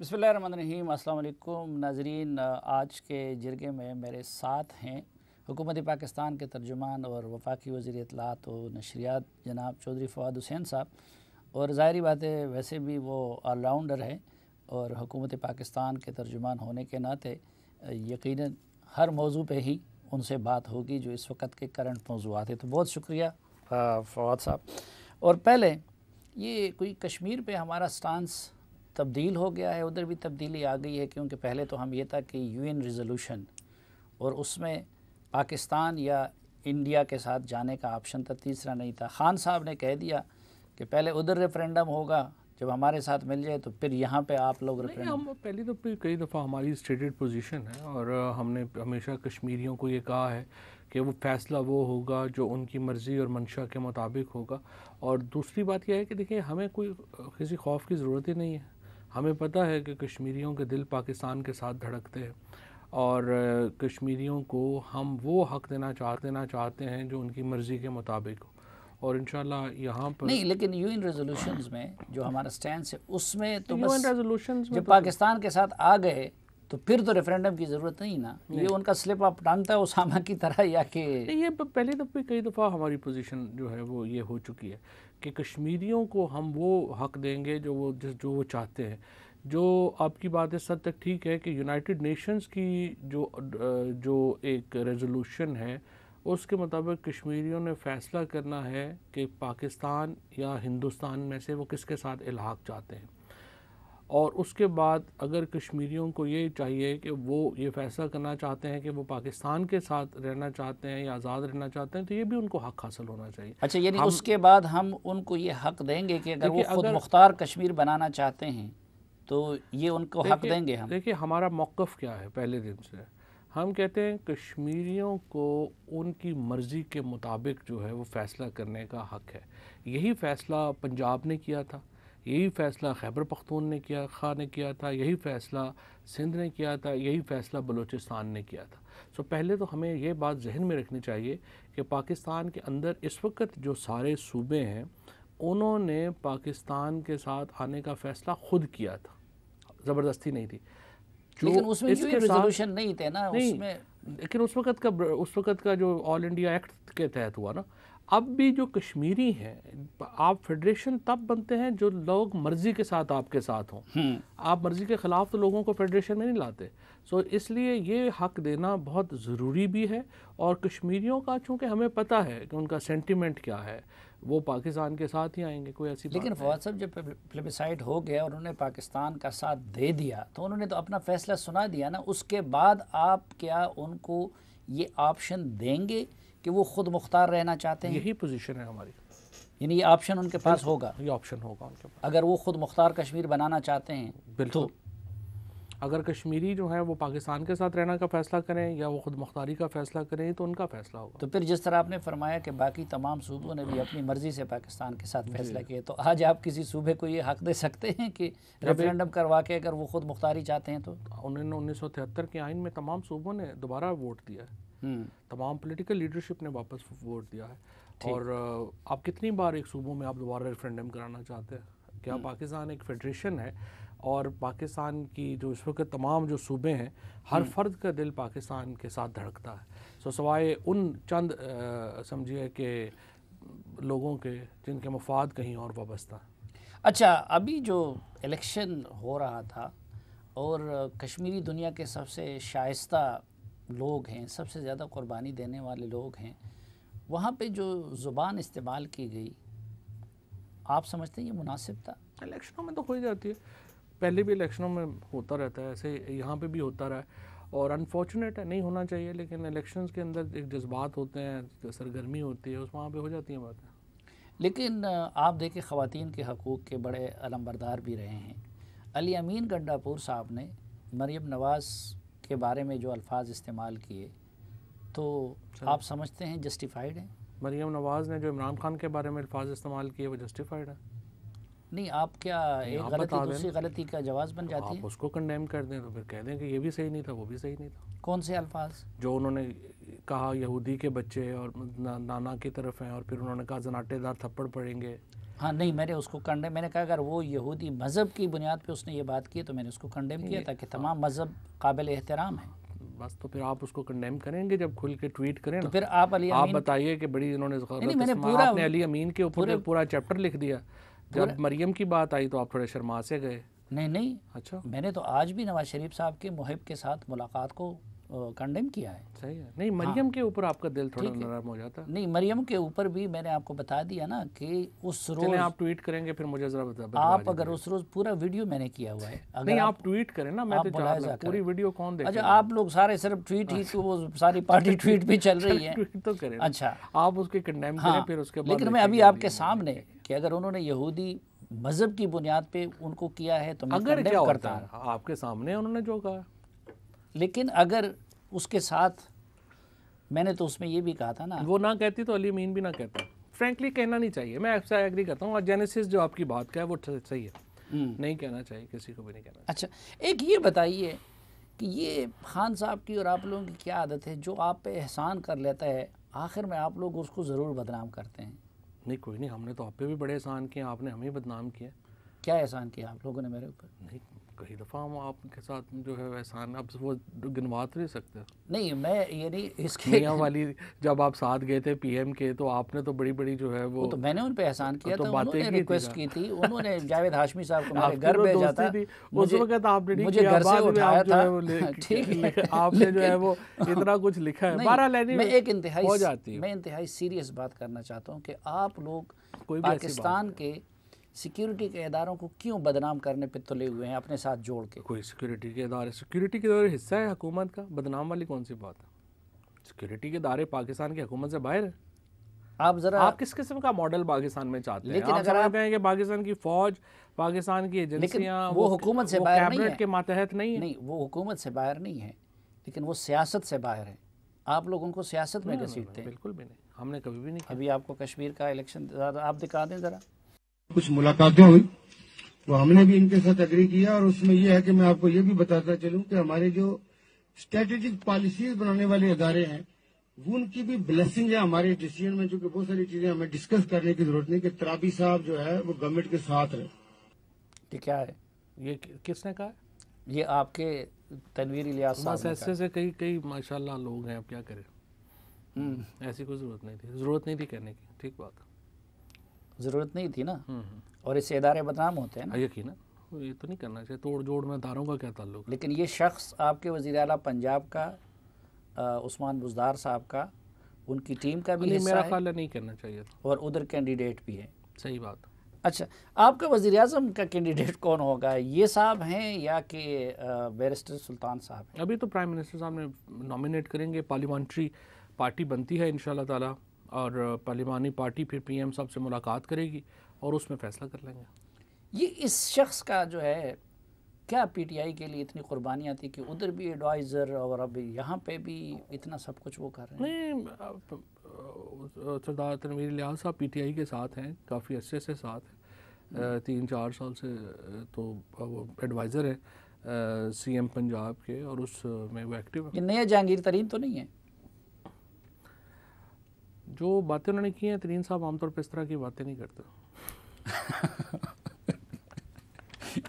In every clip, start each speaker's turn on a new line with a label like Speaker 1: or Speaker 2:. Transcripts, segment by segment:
Speaker 1: बिस्मिल्लाहिर्रहमानिर्रहीम। अस्सलाम वालेकुम नाज़रीन, आज के जिरगे में मेरे साथ हैं हुकूमत पाकिस्तान के तर्जुमान और वफाकी वज़ीर इत्तलात व नशरियात जनाब चौधरी फ़वाद हुसैन साहब। और ज़ाहिरी बात है, वैसे भी वो ऑलराउंडर है और हुकूमत पाकिस्तान के तर्जुमान होने के नाते यकीनन हर मौजू पे ही उनसे बात होगी जो इस वक्त के करंट मौज़ूआत है। तो बहुत शुक्रिया फ़वाद साहब। और पहले ये कोई कश्मीर पे हमारा स्टांस तब्दील हो गया है, उधर भी तब्दीली आ गई है, क्योंकि पहले तो हम ये था कि यूएन रिज़ोल्यूशन और उसमें पाकिस्तान या इंडिया के साथ जाने का ऑप्शन था, तीसरा नहीं था। ख़ान साहब ने कह दिया कि पहले उधर रेफरेंडम होगा, जब हमारे साथ मिल जाए तो फिर यहाँ पे आप लोग रेफरेंडम।
Speaker 2: हम पहली तो कई दफ़ा हमारी स्टेटेड पोजीशन है और हमने हमेशा कश्मीरियों को ये कहा है कि वो फ़ैसला वो होगा जो उनकी मर्ज़ी और मंशा के मुताबिक होगा। और दूसरी बात यह है कि देखिए, हमें कोई किसी खौफ की ज़रूरत ही नहीं है। हमें पता है कि कश्मीरियों के दिल पाकिस्तान के साथ धड़कते हैं और कश्मीरियों को हम वो हक़ देना चाहते हैं जो उनकी मर्ज़ी के मुताबिक हो। और इंशाल्लाह यहाँ पर
Speaker 1: नहीं, लेकिन यूएन रेजोल्यूशंस में जो हमारा स्टैंड है उसमें तो
Speaker 2: यूएन
Speaker 1: बस
Speaker 2: रेजोल्यूशंस में
Speaker 1: जब पाकिस्तान के साथ आ गए तो फिर तो रेफरेंडम की ज़रूरत नहीं ना। ये उनका स्लिप ऑफ टंग था उसामा की तरह, या कि
Speaker 2: ये पहले दफ़े कई दफ़ा हमारी पोजीशन जो है वो ये हो चुकी है कि कश्मीरियों को हम वो हक़ देंगे जो वो चाहते हैं। जो आपकी बात इस हद तक ठीक है कि यूनाइटेड नेशंस की जो एक रेजोल्यूशन है उसके मुताबिक कश्मीरियों ने फ़ैसला करना है कि पाकिस्तान या हिंदुस्तान में से वो किसके साथ इल्हाक़ चाहते हैं। और उसके बाद अगर कश्मीरियों को ये चाहिए कि वो ये फ़ैसला करना चाहते हैं कि वो पाकिस्तान के साथ रहना चाहते हैं या आज़ाद रहना चाहते हैं, तो ये भी उनको हक़ हासिल होना चाहिए।
Speaker 1: अच्छा, यानी उसके बाद हम उनको ये हक़ देंगे कि अगर वो खुद
Speaker 2: अगर
Speaker 1: मुख्तार कश्मीर बनाना चाहते हैं तो ये उनको हक़ देंगे हम।
Speaker 2: देखिए हमारा मौक़िफ़ क्या है पहले दिन से। हम कहते हैं कश्मीरियों को उनकी मर्ज़ी के मुताबिक जो है वो फ़ैसला करने का हक़ है। यही फ़ैसला पंजाब ने किया था, यही फ़ैसला खैबर पख्तूनख्वा ने किया था, यही फ़ैसला सिंध ने किया था, यही फ़ैसला बलूचिस्तान ने किया था। सो पहले तो हमें ये बात जहन में रखनी चाहिए कि पाकिस्तान के अंदर इस वक्त जो सारे सूबे हैं उन्होंने पाकिस्तान के साथ आने का फ़ैसला ख़ुद किया था, ज़बरदस्ती नहीं थी।
Speaker 1: लेकिन उसमें यूएन रेजोल्यूशन नहीं थे ना उसमें।
Speaker 2: लेकिन उस वक़्त का जो ऑल इंडिया एक्ट के तहत हुआ ना। अब भी जो कश्मीरी हैं, आप फेडरेशन तब बनते हैं जो लोग मर्ज़ी के साथ आपके साथ हों। आप मर्ज़ी के ख़िलाफ़ तो लोगों को फेडरेशन में नहीं लाते। सो इसलिए ये हक़ देना बहुत ज़रूरी भी है। और कश्मीरियों का चूँकि हमें पता है कि उनका सेंटिमेंट क्या है, वो पाकिस्तान के साथ ही आएंगे, कोई ऐसी
Speaker 1: लेकिन फवाद साहब, जब प्लेबिसाइड हो गया और उन्होंने पाकिस्तान का साथ दे दिया तो उन्होंने तो अपना फ़ैसला सुना दिया ना। उसके बाद आप क्या उनको ये ऑप्शन देंगे कि वो ख़ुद मुख्तार रहना चाहते हैं?
Speaker 2: यही पोजीशन है हमारी।
Speaker 1: यानी ये ऑप्शन उनके पास होगा,
Speaker 2: ये ऑप्शन होगा उनके पास
Speaker 1: अगर वो ख़ुद मुख्तार कश्मीर बनाना चाहते हैं।
Speaker 2: बिल्कुल। अगर कश्मीरी जो है वो पाकिस्तान के साथ रहना का फ़ैसला करें या वो ख़ुद मुख्तारी का फ़ैसला करें तो उनका फ़ैसला होगा।
Speaker 1: तो फिर जिस तरह आपने फरमाया कि बाकी तमाम सूबों ने भी अपनी मर्ज़ी से पाकिस्तान के साथ फ़ैसला किया, तो आज आप किसी सूबे को ये हक़ दे सकते हैं कि रेफरेंडम करवा के अगर वो ख़ुद मुख्तारी चाहते हैं तो?
Speaker 2: उन्होंने 1973 के आइन में तमाम सूबों ने दोबारा वोट दिया है, तमाम पॉलिटिकल लीडरशिप ने वापस वोट दिया है। और आप कितनी बार एक सूबों में आप दोबारा रेफरेंडम कराना चाहते हैं? क्या पाकिस्तान एक फेडरेशन है और पाकिस्तान की जो इस वक्त तमाम जो सूबे हैं, हर फ़र्द का दिल पाकिस्तान के साथ धड़कता है। सो सवाए उन चंद समझिए कि लोगों के जिनके मफाद कहीं और वाबस्ता है।
Speaker 1: अच्छा, अभी जो इलेक्शन हो रहा था और कश्मीरी दुनिया के सबसे शाइस्ता लोग हैं, सबसे ज़्यादा कुर्बानी देने वाले लोग हैं, वहाँ पे जो ज़ुबान इस्तेमाल की गई, आप समझते हैं ये मुनासिब था?
Speaker 2: इलेक्शनों में तो हो ही जाती है, पहले भी इलेक्शनों में होता रहता है, ऐसे यहाँ पे भी होता रहा है। और अनफॉर्चुनेट है, नहीं होना चाहिए, लेकिन इलेक्शंस के अंदर एक जज्बात होते हैं, सरगर्मी होती है, उस वहाँ पे हो जाती हैं बातें।
Speaker 1: लेकिन आप देखें, ख़वातीन के हकूक़ के बड़े अलमबरदार भी रहे हैं। अली अमीन गंडापुर साहब ने मरीम नवाज़ के बारे में जो अल्फाज इस्तेमाल किए, तो आप समझते हैं जस्टिफाइड है?
Speaker 2: मरीम नवाज़ ने जो इमरान खान के बारे में अल्फाज इस्तेमाल किए वो जस्टिफाइड है?
Speaker 1: नहीं, आप क्या एक गलती दूसरी गलती का जवाब बन जाती है?
Speaker 2: आप उसको कंडेम कर दें तो फिर कह दें कि ये भी सही नहीं था, वो भी सही नहीं था।
Speaker 1: कौन से अल्फाज?
Speaker 2: जो उन्होंने कहा यहूदी के बच्चे और नाना की तरफ हैं, और फिर उन्होंने कहा जनाटेदार थप्पड़ पड़ेंगे।
Speaker 1: हाँ नहीं, मैंने उसको कंडेम, मैंने कहा अगर वो यहूदी मज़हब की बुनियाद पे उसने ये बात की तो मैंने उसको कंडेम किया था कि तमाम मज़हब काबिल एहतराम है।
Speaker 2: बस तो फिर आप उसको कंडेम करेंगे जब खुल के ट्वीट करें
Speaker 1: तो
Speaker 2: ना।
Speaker 1: फिर आप अली
Speaker 2: आप
Speaker 1: अमीन,
Speaker 2: बताइए कि बड़ी इन्होंने
Speaker 1: नहीं मैंने पूरा,
Speaker 2: आपने अली अमीन के ऊपर पूरा चैप्टर लिख दिया, जब मरियम की बात आई तो आप थोड़े शर्मा से गए।
Speaker 1: नहीं,
Speaker 2: अच्छा,
Speaker 1: मैंने तो आज भी नवाज शरीफ साहब के मुहिब के साथ मुलाकात को कंडेम किया है।
Speaker 2: सही है, नहीं मरियम के ऊपर आपका दिल थोड़ा नरम हो जाता है।
Speaker 1: नहीं, मरियम के ऊपर भी मैंने आपको बता दिया ना कि उस रोज
Speaker 2: आप ट्वीट करेंगे फिर मुझे जरा
Speaker 1: आप अगर उस रोज पूरा वीडियो मैंने किया हुआ है, अगर
Speaker 2: नहीं आप ट्वीट करें ना, मैं तो चाह रहा पूरी वीडियो कौन देखेगा।
Speaker 1: अच्छा, आप लोग सारे सिर्फ ट्वीट ही, तो वो सारी पार्टी ट्वीट भी चल रही है।
Speaker 2: ट्वीट तो करें,
Speaker 1: अच्छा
Speaker 2: आप उसके कंडेम करें फिर उसके बाद।
Speaker 1: लेकिन मैं अभी आपके सामने कि अगर उन्होंने यहूदी मजहब की बुनियाद पे उनको किया है तो मैं कंडेम करता हूं।
Speaker 2: आपके सामने उन्होंने जो कहा,
Speaker 1: लेकिन अगर उसके साथ मैंने तो उसमें ये भी कहा था ना,
Speaker 2: वो ना कहती तो अली अमीन भी ना कहता। फ्रैंकली कहना नहीं चाहिए, मैं आपसे एग्री करता हूँ। और जेनेसिस जो आपकी बात का है वो सही है, नहीं कहना चाहिए, किसी को भी नहीं कहना।
Speaker 1: अच्छा, एक ये बताइए कि ये खान साहब की और आप लोगों की क्या आदत है, जो आप पे एहसान कर लेता है आखिर में आप लोग उसको ज़रूर बदनाम करते हैं।
Speaker 2: नहीं कोई नहीं, हमने तो आप पे भी बड़े एहसान किए, आपने हमें बदनाम किया।
Speaker 1: क्या एहसान किया आप लोगों ने मेरे ऊपर?
Speaker 2: नहीं, कई दफ़ा हम आपके साथ जो है एहसान अब वो गिनवा तो नहीं सकते।
Speaker 1: नहीं, मैं ये नहीं, इसके
Speaker 2: मियां वाली जब आप साथ गए थे पीएम के, तो आपने तो बड़ी बड़ी जो है वो
Speaker 1: तो मैंने उन पे एहसान किया
Speaker 2: तो
Speaker 1: था,
Speaker 2: बातें
Speaker 1: उन्होंने रिक्वेस्ट की थी, उन्होंने जावेद हाशमी साहब को मेरे घर
Speaker 2: तो
Speaker 1: भेजा था,
Speaker 2: उस वक्त आपने नहीं
Speaker 1: मुझे
Speaker 2: किया,
Speaker 1: घर से
Speaker 2: बाद में
Speaker 1: उठाया
Speaker 2: आप जो
Speaker 1: था।
Speaker 2: है वो
Speaker 1: ठीक है,
Speaker 2: आपने जो है वो इतना कुछ लिखा है।
Speaker 1: मैं एक इंतहाई
Speaker 2: है
Speaker 1: सीरियस बात करना चाहता हूँ कि आप लोग
Speaker 2: कोई भी
Speaker 1: पाकिस्तान के सिक्योरिटी के इदारों को क्यों बदनाम करने पे तुले हुए हैं अपने साथ जोड़ के?
Speaker 2: कोई सिक्योरिटी के इदारे हिस्सा है हुकूमत का, बदनाम वाली कौन सी बात है? सिक्योरिटी के इदारे पाकिस्तान की हुकूमत से बाहर है। आप किस किस्म का मॉडल पाकिस्तान में चाहते हैं?
Speaker 1: लेकिन
Speaker 2: आप
Speaker 1: अगर आप
Speaker 2: हैं कि पाकिस्तान की फौज, पाकिस्तान की एजेंसियां
Speaker 1: वो हुकूमत से बाहर नहीं है,
Speaker 2: के मातहत नहीं है।
Speaker 1: नहीं, वो हुकूमत से बाहर नहीं है, लेकिन वो सियासत से बाहर है। आप लोग उनको सियासत में घसीटते हैं।
Speaker 2: बिल्कुल भी नहीं, हमने कभी भी नहीं।
Speaker 1: अभी आपको कश्मीर का इलेक्शन आप दिखा दें ज़रा।
Speaker 3: कुछ मुलाकातें हुई, तो हमने भी इनके साथ एग्री किया, और उसमें यह है कि मैं आपको ये भी बताता चलूं कि हमारे जो स्ट्रेटेजिक पॉलिसीज बनाने वाले इदारे हैं वो उनकी भी ब्लेसिंग है हमारे डिसीजन में, क्योंकि बहुत सारी चीजें हमें डिस्कस करने की जरूरत नहीं कि तराबी साहब जो है वो गवर्नमेंट के साथ रहे।
Speaker 1: ये क्या है?
Speaker 2: ये किसने कहा?
Speaker 1: ये आपके तनवीर इलियास साहब।
Speaker 2: बस ऐसे से कई माशाल्लाह लोग हैं, अब क्या करें। ऐसी कोई ज़रूरत नहीं थी कहने की। ठीक बात,
Speaker 1: ज़रूरत नहीं थी ना। और इससे इदारे बदनाम होते हैं ना।
Speaker 2: यकीन है, ये तो नहीं करना चाहिए। तोड़ जोड़ में इदारों का क्या ताल्लुक?
Speaker 1: लेकिन ये शख्स आपके वज़ीर आला पंजाब का उस्मान बुज़दार साहब का, उनकी टीम का भी हिस्सा
Speaker 2: मेरा
Speaker 1: है,
Speaker 2: ख्याल नहीं करना चाहिए
Speaker 1: और उधर कैंडिडेट भी है।
Speaker 2: सही बात।
Speaker 1: अच्छा, आपका वज़ीर आज़म का कैंडिडेट कौन होगा? ये साहब हैं या कि बैरिस्टर सुल्तान साहब हैं?
Speaker 2: अभी तो प्राइम मिनिस्टर साहब ने नॉमिनेट करेंगे, पार्लियामेंट्री पार्टी बनती है इंशाल्लाह ताला, और पार्लिमानी पार्टी फिर पीएम साहब से मुलाकात करेगी और उसमें फ़ैसला कर लेंगे।
Speaker 1: ये इस शख्स का जो है क्या पीटीआई के लिए इतनी कुर्बानियाँ थी कि उधर भी एडवाइज़र और अब यहाँ पे भी इतना सब कुछ वो कर रहे हैं?
Speaker 2: नहीं, सरदार तनवीर इलियास साहब पीटीआई के साथ हैं, काफ़ी अच्छे से साथ हैं, 3-4 साल से तो वो एडवाइज़र है सीएम पंजाब के, और उसमें वो एक्टिव है।
Speaker 1: ये नया जहांगीर तरीन तो नहीं है?
Speaker 2: जो बातें उन्होंने की हैं, तरीन साहब आमतौर पर इस तरह की बातें नहीं करते।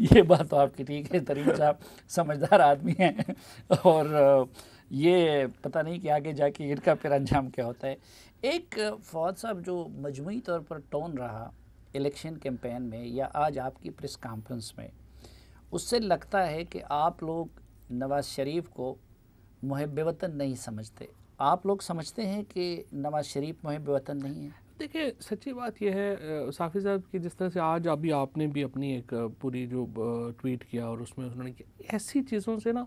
Speaker 1: ये बात तो आपकी ठीक है, तरीन साहब समझदार आदमी हैं, और ये पता नहीं कि आगे जाके इनका फिर अंजाम क्या होता है। एक फौज साहब जो मजमूई तौर पर टोन रहा इलेक्शन कैंपेन में या आज आपकी प्रेस कॉन्फ्रेंस में, उससे लगता है कि आप लोग नवाज़ शरीफ को मुहिब वतन नहीं समझते। आप लोग समझते हैं कि नवाज़ शरीफ मुहिब वतन नहीं है?
Speaker 2: देखिए, सच्ची बात यह है साफ़ी साहब की, जिस तरह से आज अभी आपने भी अपनी एक पूरी जो ट्वीट किया और उसमें उन्होंने किया, ऐसी चीज़ों से ना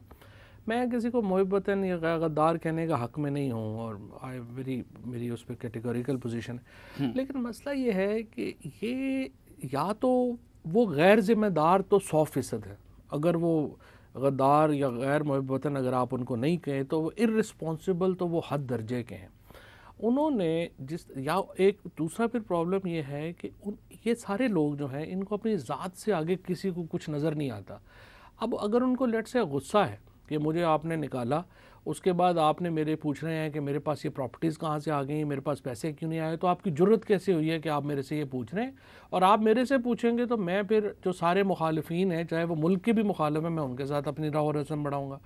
Speaker 2: मैं किसी को मुहिब वतन या गद्दार कहने का हक़ में नहीं हूँ, और मेरी उस पर कैटेगोरिकल पोजीशन है। लेकिन मसला ये है कि ये या तो वो गैर ज़िम्मेदार तो 100% है, अगर वो गद्दार या गैर मुहिब वतन अगर आप उनको नहीं कहें तो वो इर्रिस्पॉन्सिबल, तो वो हद दर्जे के हैं। उन्होंने या एक दूसरा फिर प्रॉब्लम ये है कि ये सारे लोग जो हैं, इनको अपनी ज़ात से आगे किसी को कुछ नज़र नहीं आता। अब अगर उनको लेट से गुस्सा है कि मुझे आपने निकाला, उसके बाद आपने मेरे पूछ रहे हैं कि मेरे पास ये प्रॉपर्टीज़ कहाँ से आ गई, मेरे पास पैसे क्यों नहीं आए। तो आपकी ज़रूरत कैसे हुई है कि आप मेरे से ये पूछ रहे हैं? और आप मेरे से पूछेंगे तो मैं फिर जो सारे मुखालिफिन हैं, चाहे वो मुल्क के भी मुखालिफ हैं, मैं उनके साथ अपनी राह और रस्म बढ़ाऊँगा।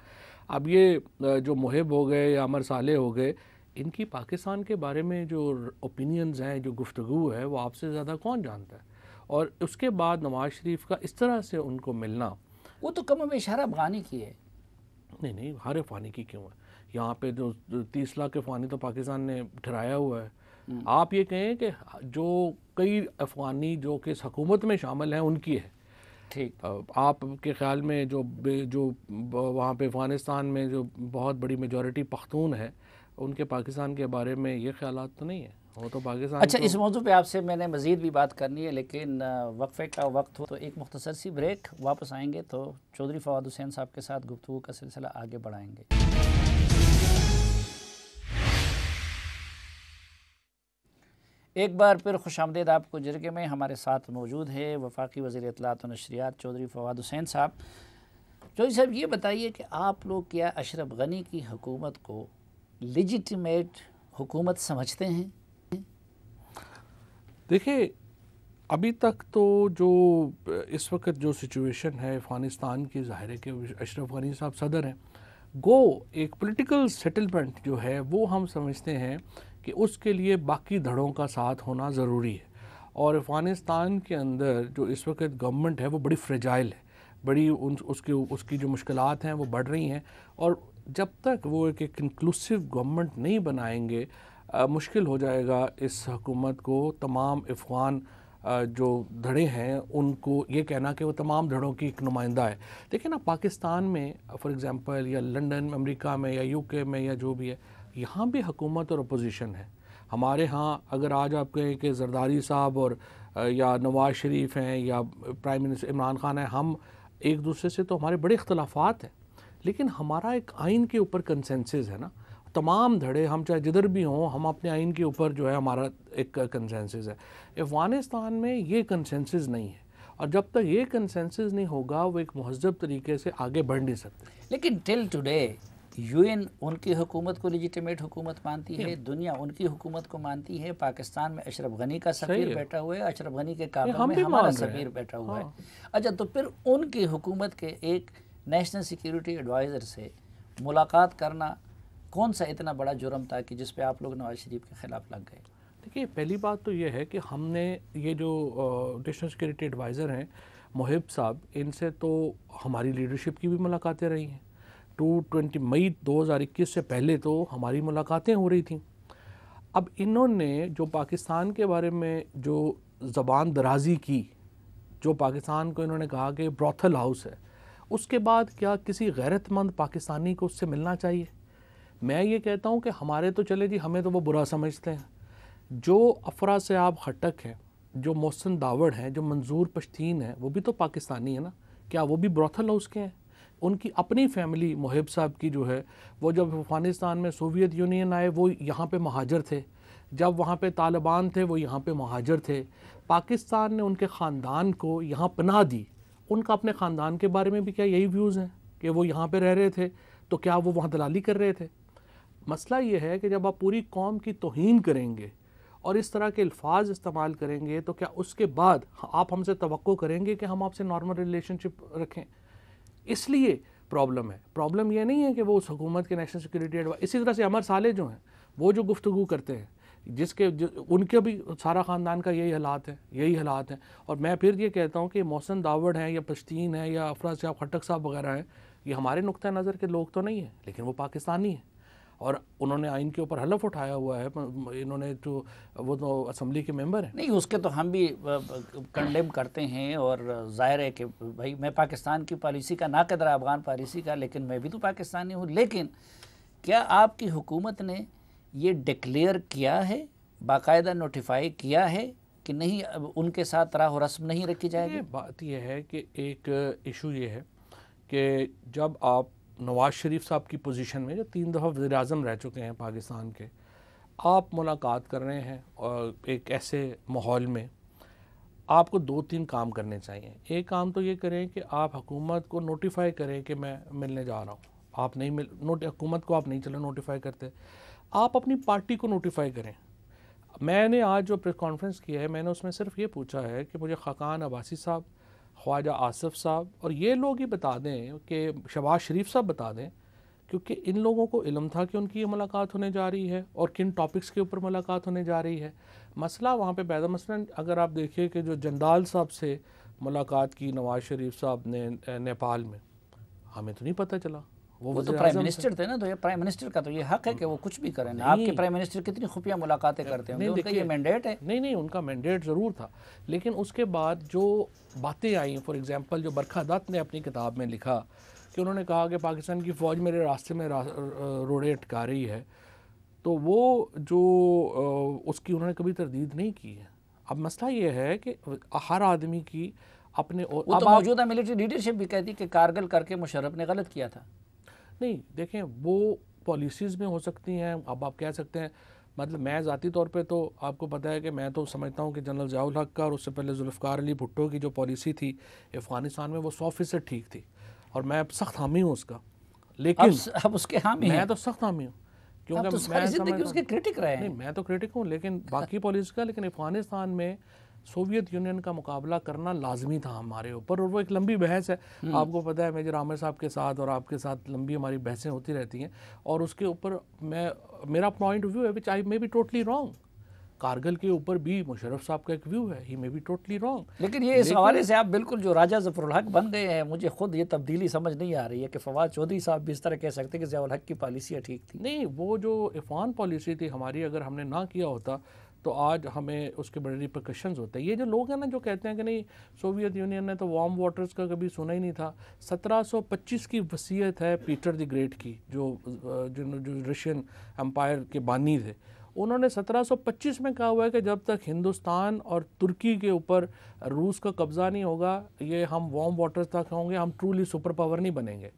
Speaker 2: अब ये जो मुहिब हो गए या अमर साले हो गए, इनकी पाकिस्तान के बारे में जो ओपिनियंस हैं, जो गुफ्तगू है, वो आपसे ज़्यादा कौन जानता है। और उसके बाद नवाज़ शरीफ का इस तरह से उनको मिलना,
Speaker 1: वो तो कम इशारा अफगानी की है।
Speaker 2: नहीं हर अफ़गानी की क्यों है? यहाँ पे जो 30 लाख अफ़गानी तो पाकिस्तान ने ठहराया हुआ है। आप ये कहें कि जो कई अफ़गानी जो कि इस हुकूमत में शामिल हैं उनकी है।
Speaker 1: ठीक,
Speaker 2: आपके ख्याल में जो वहाँ पे अफ़गानिस्तान में जो बहुत बड़ी मेजॉरिटी पख्तून है, उनके पाकिस्तान के बारे में ये ख्यालात तो नहीं है? वो तो पाकिस्तान
Speaker 1: अच्छा,
Speaker 2: तो
Speaker 1: इस मौजू पे आपसे मैंने मज़ीद भी बात करनी है, लेकिन वक्फे का वक्त हो तो एक मुख्तसर सी ब्रेक, वापस आएंगे तो चौधरी फवाद हुसैन साहब के साथ गुफ्तगू का सिलसिला आगे बढ़ाएंगे। एक बार फिर खुशामदीद आपको जरगे में। हमारे साथ मौजूद है वफाकी वज़ीर इत्तलात व नशरियात चौधरी फवाद हुसैन साहब। चौधरी साहब, ये बताइए कि आप लोग क्या अशरफ गनी की हुकूमत को लेजिटिमेट हुकूमत समझते हैं?
Speaker 2: देखिए, अभी तक तो जो इस वक्त जो सिचुएशन है अफ़गानिस्तान की, ज़ाहिर है कि अशरफ गनी साहब सदर हैं, गो एक पॉलिटिकल सेटलमेंट जो है वो हम समझते हैं कि उसके लिए बाकी धड़ों का साथ होना ज़रूरी है। और अफ़गानिस्तान के अंदर जो इस वक्त गवर्नमेंट है वो बड़ी फ्रेजाइल है, बड़ी उसकी जो मुश्किलात हैं वो बढ़ रही हैं। और जब तक वो एक इंक्लूसिव गवर्नमेंट नहीं बनाएंगे, मुश्किल हो जाएगा इस हुकूमत को तमाम अफ़गान जो धड़े हैं उनको ये कहना कि वो तमाम धड़ों की एक नुमाइंदा है। देखिए ना, पाकिस्तान में फॉर एग्ज़ाम्पल या लंदन अमेरिका में या यूके में या जो भी है, यहाँ भी हुकूमत और अपोजिशन है। हमारे यहाँ अगर आज आप कहें कि जरदारी साहब और या नवाज़ शरीफ हैं या प्राइम मिनिस्टर इमरान खान है, हम एक दूसरे से तो हमारे बड़े इख्तलाफात हैं, लेकिन हमारा एक आइन के ऊपर कंसेंसस है ना। तमाम धड़े हम चाहे जिधर भी हों, हम अपने आइन के ऊपर जो है हमारा एक कंसेंसस है। अफ़गानिस्तान में ये कंसेंसस नहीं है, और जब तक ये कंसेंसस नहीं होगा वो एक महज़ब तरीके से आगे बढ़ नहीं सकते।
Speaker 1: लेकिन टिल टुडे यूएन उनकी हुकूमत को लेजिटिमेट हुकूमत मानती है, दुनिया उनकी हुकूमत को मानती है। पाकिस्तान में अशरफ गनी का सफ़ीर बैठा हुआ है, अशरफ गनी के काबा में हमारा सफ़ीर बैठा हुआ है। अच्छा, तो फिर उनकी हुकूमत के एक नेशनल सिक्योरिटी एडवाइज़र से मुलाकात करना कौन सा इतना बड़ा जुर्म था कि जिस पे आप लोग नवाज शरीफ के ख़िलाफ़ लग गए?
Speaker 2: देखिए, पहली बात तो ये है कि हमने ये जो नेशनल सिक्योरिटी एडवाइज़र हैं मुहिब साहब, इनसे तो हमारी लीडरशिप की भी मुलाकातें रही हैं। 20 मई 2021 से पहले तो हमारी मुलाकातें हो रही थी। अब इन्होंने जो पाकिस्तान के बारे में जो ज़बान दराज़ी की, जो पाकिस्तान को इन्होंने कहा कि ब्रॉथल हाउस है, उसके बाद क्या किसी गैरतमंद पाकिस्तानी को उससे मिलना चाहिए? मैं ये कहता हूँ कि हमारे तो चले जी, हमें तो वो बुरा समझते हैं। जो अफरा से आप खटक हैं, जो मोहसिन दावड़ हैं, जो मंजूर पश्तीन हैं, वो भी तो पाकिस्तानी है ना। क्या वो भी ब्रॉथल हाउस के हैं? उनकी अपनी फैमिली मुहिब साहब की जो है, वो जब अफ़गानिस्तान में सोवियत यूनियन आए वो यहाँ पे महाजर थे, जब वहाँ पे तालिबान थे वो यहाँ पे महाजर थे। पाकिस्तान ने उनके ख़ानदान को यहाँ पनाह दी। उनका अपने ख़ानदान के बारे में भी क्या यही व्यूज़ हैं कि वो यहाँ पे रह रहे थे, तो क्या वो वहाँ दलाली कर रहे थे? मसला ये है कि जब आप पूरी कौम की तौहीन करेंगे और इस तरह के अल्फाज इस्तेमाल करेंगे, तो क्या उसके बाद आप हमसे तवक्को करेंगे कि हम आपसे नॉर्मल रिलेशनशिप रखें? इसलिए प्रॉब्लम है। प्रॉब्लम ये नहीं है कि वो उस हुकूमत के नेशनल सिक्योरिटी एडवाइस, इसी तरह से अमर साले जो हैं वो जो गुफ्तगू करते हैं, उनके भी सारा ख़ानदान का यही हालात हैं। और मैं फिर ये कहता हूँ कि मोहसिन दावड़ हैं या पश्तीन हैं या अफरा साहब खट्टक साहब वगैरह हैं, ये हमारे नुक्ता नज़र के लोग तो नहीं हैं, लेकिन वो पाकिस्तानी हैं और उन्होंने आइन के ऊपर हलफ उठाया हुआ है। इन्होंने जो वो तो असम्बली के मेंबर हैं।
Speaker 1: नहीं, उसके तो हम भी कंडेम करते हैं, और ज़ाहिर है कि भाई मैं पाकिस्तान की पॉलिसी का नाक़द रहा, अफ़गान पॉलिसी का, लेकिन मैं भी तो पाकिस्तानी हूँ। लेकिन क्या आपकी हुकूमत ने ये डिक्लेयर किया है, बाकायदा नोटिफाई किया है कि नहीं उनके साथ राह रस्म नहीं रखी जाएगी?
Speaker 2: बात यह है कि एक इशू ये है कि जब आप नवाज़ शरीफ साहब की पोजीशन में, जो 3 दफ़ा वज़ीर आज़म रह चुके हैं पाकिस्तान के, आप मुलाकात कर रहे हैं और एक ऐसे माहौल में आपको 2-3 काम करने चाहिए। एक काम तो ये करें कि आप हुकूमत को नोटिफाई करें कि मैं मिलने जा रहा हूँ, आप नहीं हुकूमत को आप नहीं चलो नोटिफाई करते, आप अपनी पार्टी को नोटिफाई करें। मैंने आज जो प्रेस कॉन्फ्रेंस किया है, मैंने उसमें सिर्फ ये पूछा है कि मुझे खाकान अब्बासी साहब, ख्वाजा आसिफ साहब और ये लोग ही बता दें कि शहबाज शरीफ साहब बता दें, क्योंकि इन लोगों को इल्म था कि उनकी ये मुलाकात होने जा रही है और किन टॉपिक्स के ऊपर मुलाकात होने जा रही है। मसला वहाँ पे पैदा, मसलन अगर आप देखिए कि जो जंदाल साहब से मुलाकात की नवाज शरीफ साहब ने नेपाल में, हमें तो नहीं पता चला।
Speaker 1: वो तो प्राइम मिनिस्टर थे ना, तो ये प्राइम मिनिस्टर का तो ये हक है कि वो कुछ भी करें ना। आपके प्राइम मिनिस्टर कितनी खुफिया मुलाकातें करते हैं, उनका ये मैंडेट है।
Speaker 2: नहीं, उनका मैंडेट ज़रूर था, लेकिन उसके बाद जो बातें आई, फॉर एग्जांपल जो बरखा दत्त ने अपनी किताब में लिखा कि उन्होंने कहा कि पाकिस्तान की फ़ौज मेरे रास्ते में रोड़े अटका रही है, तो वो जो उसकी उन्होंने कभी तरदीद नहीं की है। अब मसला ये है कि हर आदमी की अपने,
Speaker 1: वो तो मौजूदा मिलिट्री लीडरशिप भी कहती कि कारगिल करके मुशर्रफ ने गलत किया था।
Speaker 2: नहीं, देखें वो पॉलिसीज़ में हो सकती हैं। अब आप कह सकते हैं, मतलब मैं ज़ाती तौर पे तो आपको पता है कि मैं तो समझता हूँ कि जनरल ज़ियाउल हक़ का और उससे पहले जुल्फ़िकार अली भुट्टो की जो पॉलिसी थी अफ़गानिस्तान में, वो 100% ठीक थी और मैं सख्त हामी हूँ उसका। लेकिन
Speaker 1: अब उसके हामी
Speaker 2: मैं तो सख्त हामी हूँ, क्योंकि
Speaker 1: तो सारी ज़िंदगी उसके क्रिटिक रहे हैं।
Speaker 2: नहीं, मैं तो क्रिटिक हूँ, लेकिन बाकी पॉलिसी का, लेकिन अफ़गानिस्तान में सोवियत यूनियन का मुकाबला करना लाजमी था हमारे ऊपर, और वो एक लंबी बहस है। आपको पता है मेजर आमिर साहब के साथ और आपके साथ लंबी हमारी बहसें होती रहती हैं, और उसके ऊपर मेरा पॉइंट ऑफ व्यू है which I may be totally wrong. Kargil के ऊपर भी मुशर्रफ साहब का एक व्यू है, he may be totally wrong.
Speaker 1: लेकिन ये इस हवाले से आप बिल्कुल जो राजा ज़फ़रुल हक बन गए हैं, मुझे खुद ये तब्दीली समझ नहीं आ रही है कि फवाद चौधरी साहब भी इस तरह कह सकते हैं कि ज़ियाउल हक की पॉलिसियाँ ठीक थी।
Speaker 2: नहीं, वो जो अफ़गान पॉलिसी थी हमारी, अगर हमने ना किया होता तो आज हमें उसके बड़े रिपरकशंस होते हैं। ये जो लोग हैं ना जो कहते हैं कि नहीं सोवियत यूनियन ने तो वार्म वाटर्स का कभी सुना ही नहीं था। 1725 की वसीयत है पीटर द ग्रेट की, जो रशियन एम्पायर के बानी थे। उन्होंने 1725 में कहा हुआ है कि जब तक हिंदुस्तान और तुर्की के ऊपर रूस का कब्ज़ा नहीं होगा, ये हम वार्म वाटर्स तक होंगे, हम ट्रूली सुपर पावर नहीं बनेंगे।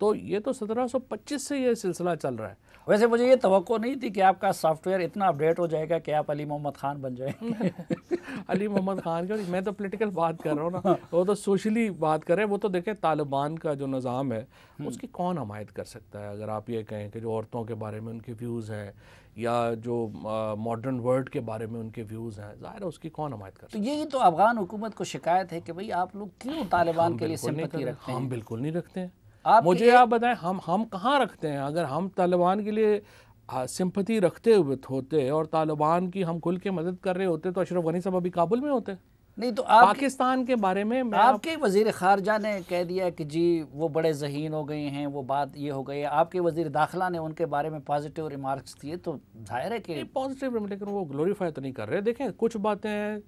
Speaker 2: तो ये तो 1725 से ये सिलसिला चल रहा है।
Speaker 1: वैसे मुझे ये तवक्को नहीं थी कि आपका सॉफ्टवेयर इतना अपडेट हो जाएगा कि आप अली मोहम्मद खान बन जाएंगे।
Speaker 2: अली मोहम्मद खान का मैं तो पॉलिटिकल बात कर रहा हूँ ना, वो तो सोशली बात कर रहे हैं। वो तो देखें तालिबान का जो निज़ाम है उसकी कौन हमायत कर सकता है। अगर आप ये कहें कि जो औरतों के बारे में उनके व्यूज़ हैं या जो मॉडर्न वर्ल्ड के बारे में उनके व्यूज़ हैं, ज़ाहिर है उसकी कौन हमायत कर सकता है।
Speaker 1: तो यही तो अफगान हुकूमत को शिकायत है कि भाई आप लोग क्यों तालिबान के लिए सिंपैथी रखते हैं।
Speaker 2: हम बिल्कुल नहीं रखते हैं। मुझे आप बताएं, हम कहाँ रखते हैं। अगर हम तालिबान के लिए सिंपैथी रखते हुए होते और तालिबान की हम खुल के मदद कर रहे होते तो अशरफ गनी साहब अभी काबुल में होते।
Speaker 1: नहीं तो
Speaker 2: पाकिस्तान के बारे में
Speaker 1: आपके वज़ीर ख़ारजा ने कह दिया कि जी वो बड़े ज़हीन हो गए हैं, वो बात ये हो गई है। आपके वज़ीर दाखिला ने उनके बारे में पॉजिटिव रिमार्क्स दिए, तो जाहिर है कि
Speaker 2: पॉजिटिव, लेकिन वो ग्लोरीफाई तो नहीं कर रहे। देखें कुछ बातें हैं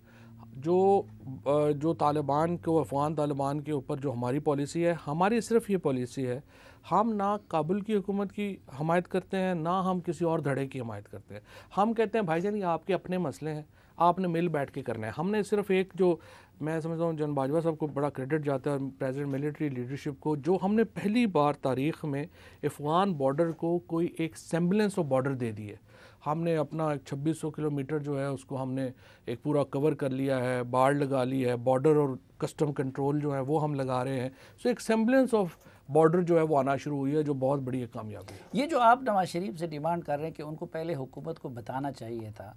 Speaker 2: जो तालिबान को, अफ़गान तालिबान के ऊपर जो हमारी पॉलिसी है, हमारी सिर्फ ये पॉलिसी है, हम ना काबुल की हुकूमत की हमायत करते हैं ना हम किसी और धड़े की हमायत करते हैं। हम कहते हैं भाईजान ये आपके अपने मसले हैं, आपने मिल बैठ के करना है। हमने सिर्फ एक, जो मैं समझता हूँ जन बाजवा साहब को बड़ा क्रेडिट जाता है, प्रेसिडेंट मिलिट्री लीडरशिप को, जो हमने पहली बार तारीख़ में अफ़गान बॉर्डर को कोई एक सेम्बलेंस ऑफ बॉर्डर दे दी है। हमने अपना 2600 किलोमीटर जो है उसको हमने एक पूरा कवर कर लिया है, बाड़ लगा ली है, बॉर्डर और कस्टम कंट्रोल जो है वो हम लगा रहे हैं। सो एक सेम्बलेंस ऑफ बॉर्डर जो है वो आना शुरू हुई है, जो बहुत बड़ी एक कामयाबी है।
Speaker 1: ये जो आप नवाज शरीफ से डिमांड कर रहे हैं कि उनको पहले हुकूमत को बताना चाहिए था,